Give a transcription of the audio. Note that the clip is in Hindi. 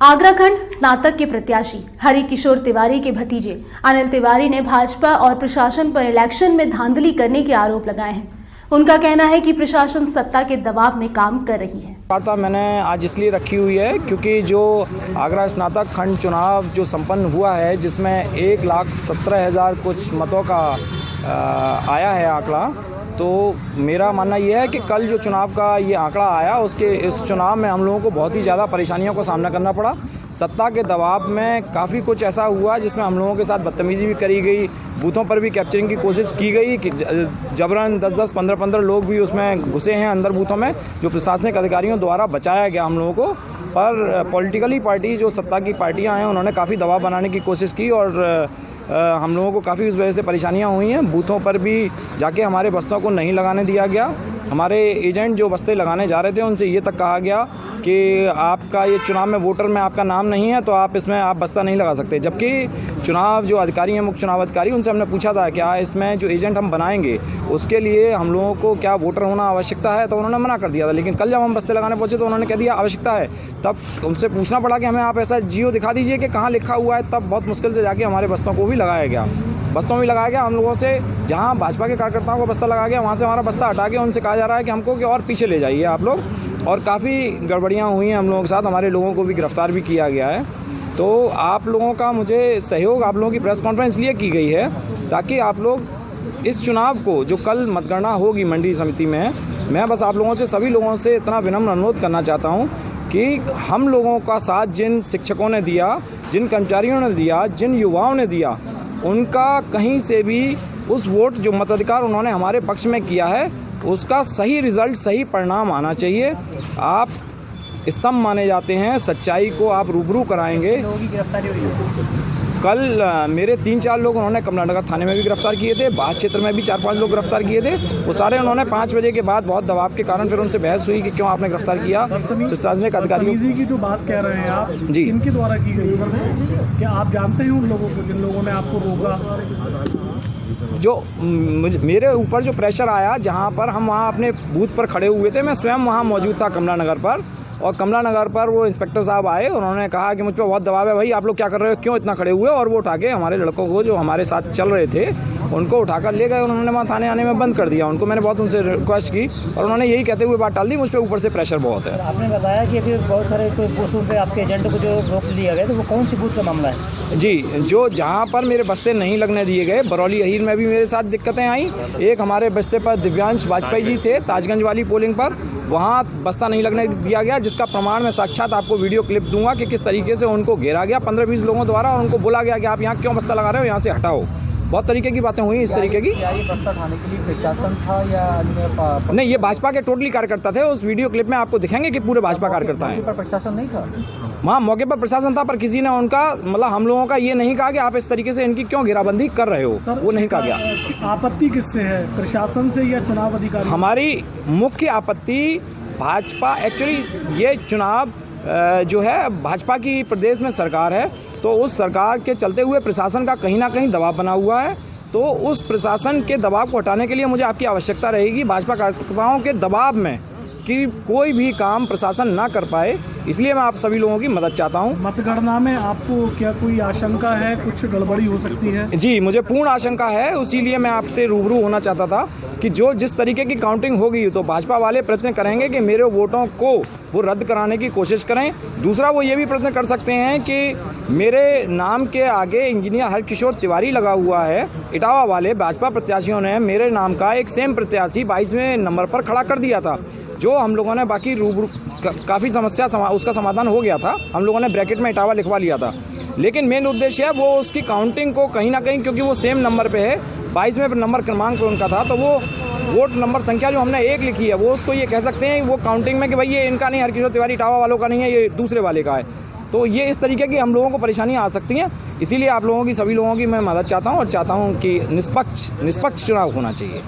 आगरा खंड स्नातक के प्रत्याशी हरिकिशोर तिवारी के भतीजे अनिल तिवारी ने भाजपा और प्रशासन पर इलेक्शन में धांधली करने के आरोप लगाए हैं। उनका कहना है कि प्रशासन सत्ता के दबाव में काम कर रही है। वार्ता मैंने आज इसलिए रखी हुई है क्योंकि जो आगरा स्नातक खंड चुनाव जो संपन्न हुआ है, जिसमें 1,17,000 कुछ मतों का आया है आंकड़ा, तो मेरा मानना यह है कि कल जो चुनाव का ये आंकड़ा आया, उसके इस चुनाव में हम लोगों को बहुत ही ज़्यादा परेशानियों का सामना करना पड़ा। सत्ता के दबाव में काफ़ी कुछ ऐसा हुआ जिसमें हम लोगों के साथ बदतमीज़ी भी करी गई, बूथों पर भी कैप्चरिंग की कोशिश की गई कि जबरन 10-10, 15-15 लोग भी उसमें घुसे हैं अंदर बूथों में, जो प्रशासनिक अधिकारियों द्वारा बचाया गया हम लोगों को। पर पॉलिटिकली पार्टी जो सत्ता की पार्टियाँ हैं, उन्होंने काफ़ी दबाव बनाने की कोशिश की और हम लोगों को काफ़ी उस वजह से परेशानियां हुई हैं। बूथों पर भी जाके हमारे बस्तों को नहीं लगाने दिया गया। हमारे एजेंट जो बस्ते लगाने जा रहे थे, उनसे ये तक कहा गया कि आपका ये चुनाव में वोटर में आपका नाम नहीं है तो आप इसमें आप बस्ता नहीं लगा सकते। जबकि चुनाव जो अधिकारी हैं, मुख्य चुनाव अधिकारी, उनसे हमने पूछा था क्या इसमें जो एजेंट हम बनाएंगे उसके लिए हम लोगों को क्या वोटर होना आवश्यकता है, तो उन्होंने मना कर दिया था। लेकिन कल जब हम बस्ते लगाने पहुँचे तो उन्होंने कह दिया आवश्यकता है। तब उनसे पूछना पड़ा कि हमें आप ऐसा जियो दिखा दीजिए कि कहाँ लिखा हुआ है। तब बहुत मुश्किल से जाके हमारे बस्तों को भी लगाया गया, बस्तों में लगाया गया। हम लोगों से जहां भाजपा के कार्यकर्ताओं को बस्ता लगाया गया, वहां से हमारा बस्ता हटा के उनसे कहा जा रहा है कि हमको कि और पीछे ले जाइए आप लोग। और काफ़ी गड़बड़ियां हुई हैं हम लोगों के साथ, हमारे लोगों को भी गिरफ्तार भी किया गया है। तो आप लोगों का मुझे सहयोग, आप लोगों की प्रेस कॉन्फ्रेंस इसलिए की गई है ताकि आप लोग इस चुनाव को, जो कल मतगणना होगी मंडी समिति में, मैं बस आप लोगों से, सभी लोगों से इतना विनम्र अनुरोध करना चाहता हूँ कि हम लोगों का साथ जिन शिक्षकों ने दिया, जिन कर्मचारियों ने दिया, जिन युवाओं ने दिया, उनका कहीं से भी उस वोट जो मताधिकार उन्होंने हमारे पक्ष में किया है, उसका सही रिज़ल्ट, सही परिणाम आना चाहिए। आप स्तंभ माने जाते हैं, सच्चाई को आप रूबरू कराएंगे। कल मेरे 3-4 लोग उन्होंने कमलानगर थाने में भी गिरफ्तार किए थे, बाहर क्षेत्र में भी 4-5 लोग गिरफ्तार किए थे। वो सारे उन्होंने 5 बजे के बाद बहुत दबाव के कारण फिर उनसे बहस हुई कि क्यों आपने गिरफ्तार किया। प्रशासनिक अधिकारियों की जो बात कह रहे हैं आप, जी, इनके द्वारा की गई है। क्या आप जानते हैं उन लोगों को जिन लोगों ने आपको रोका? जो मेरे ऊपर जो प्रेशर आया, जहाँ पर हम वहाँ अपने बूथ पर खड़े हुए थे, मैं स्वयं वहाँ मौजूद था कमलानगर पर, और कमलानगर पर वो इंस्पेक्टर साहब आए, उन्होंने कहा कि मुझ पर बहुत दबाव है, भाई आप लोग क्या कर रहे हो, क्यों इतना खड़े हुए, और वो उठा के हमारे लड़कों को जो हमारे साथ चल रहे थे उनको उठाकर ले गए। उन्होंने वहाँ थाने आने में बंद कर दिया उनको। मैंने बहुत उनसे रिक्वेस्ट की और उन्होंने यही कहते हुए बात टाल दी, मुझ पर ऊपर से प्रेशर बहुत है। आपने बताया कि अभी बहुत सारे बूथों पे आपके एजेंट को जो रोक लिया गया, तो वो कौन सी बूथ का मामला है? जी, जो जहाँ पर मेरे बस्ते नहीं लगने दिए गए, बरौली अहीर में भी मेरे साथ दिक्कतें आई। एक हमारे बस्ते पर दिव्यांश वाजपेयी जी थे, ताजगंज वाली पोलिंग पर, वहाँ बस्ता नहीं लगने दिया गया, जिसका प्रमाण मैं साक्षात आपको वीडियो क्लिप दूंगा कि किस तरीके से उनको घेरा गया 15-20 लोगों द्वारा, और उनको बोला गया कि आप यहाँ क्यों बस्ता लगा रहे हो, यहाँ से हटाओ। बहुत तरीके की बातें हुई इस तरीके की। क्या ये बस्ता थाने के लिए प्रशासन था या नहीं, ये भाजपा के टोटली कार्यकर्ता थे। उस वीडियो क्लिप में आपको दिखेंगे कि पूरे भाजपा कार्यकर्ता हैं। पर प्रशासन नहीं था वहाँ मौके पर प्रशासन था, पर किसी ने उनका, मतलब हम लोगों का ये नहीं कहा कि आप इस तरीके से इनकी क्यों घेराबंदी कर रहे हो, वो नहीं कहा गया। आपत्ति किससे है, प्रशासन से या चुनाव अधिकारी? हमारी मुख्य आपत्ति भाजपा, एक्चुअली ये चुनाव जो है भाजपा की प्रदेश में सरकार है, तो उस सरकार के चलते हुए प्रशासन का कहीं ना कहीं दबाव बना हुआ है। तो उस प्रशासन के दबाव को हटाने के लिए मुझे आपकी आवश्यकता रहेगी। भाजपा कार्यकर्ताओं के दबाव में कि कोई भी काम प्रशासन ना कर पाए, इसलिए मैं आप सभी लोगों की मदद चाहता हूं। मतगणना में आपको क्या कोई आशंका है, कुछ गड़बड़ी हो सकती है? जी, मुझे पूर्ण आशंका है, इसीलिए मैं आपसे रूबरू होना चाहता था कि जो जिस तरीके की काउंटिंग होगी, तो भाजपा वाले प्रयत्न करेंगे कि मेरे वोटों को वो रद्द कराने की कोशिश करें। दूसरा, वो ये भी प्रयत्न कर सकते हैं कि मेरे नाम के आगे इंजीनियर हरकिशोर तिवारी लगा हुआ है। इटावा वाले भाजपा प्रत्याशियों ने मेरे नाम का एक सेम प्रत्याशी 22वें नंबर पर खड़ा कर दिया था, जो हम लोगों ने बाकी रूबरू काफ़ी समस्या उसका समाधान हो गया था। हम लोगों ने ब्रैकेट में इटावा लिखवा लिया था, लेकिन मेन उद्देश्य है वो उसकी काउंटिंग को कहीं ना कहीं, क्योंकि वो सेम नंबर पे है, 22वें नंबर क्रमांक पे उनका था, तो वो वोट नंबर संख्या जो हमने 1 लिखी है, वो उसको ये कह सकते हैं वो काउंटिंग में कि भाई ये इनका नहीं, हरकिशोर तिवारी इटावा वालों का नहीं है, ये दूसरे वाले का है। तो ये इस तरीके की हम लोगों को परेशानियाँ आ सकती हैं। इसीलिए आप लोगों की, सभी लोगों की मैं मदद चाहता हूँ और चाहता हूँ कि निष्पक्ष चुनाव होना चाहिए।